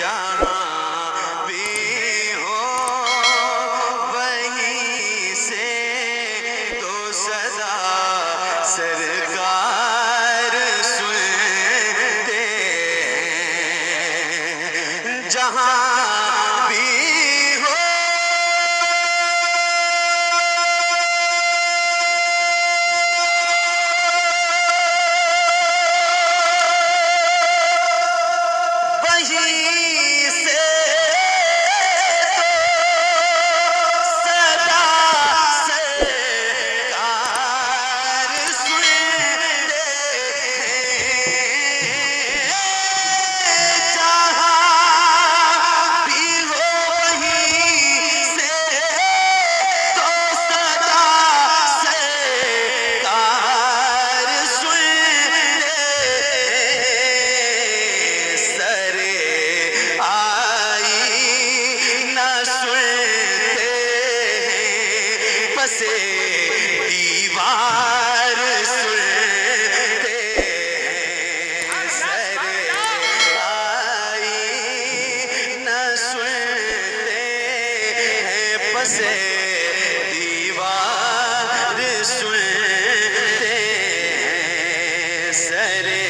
جہاں بھی ہو وہیں سے تو صدا سرکار سنتے ہیں جہاں بھی ہو وہیں سے تو صدا سرکار سنتے ہیں جہاں بھی ہو وہیں سے تو صدا سرکار سنتے سرے آئی نہ سنتے ہیں پسے دیوار سنتے ہیں سرے آئی نہ سنتے ہیں پسے دیوار سنتے ہیں سرے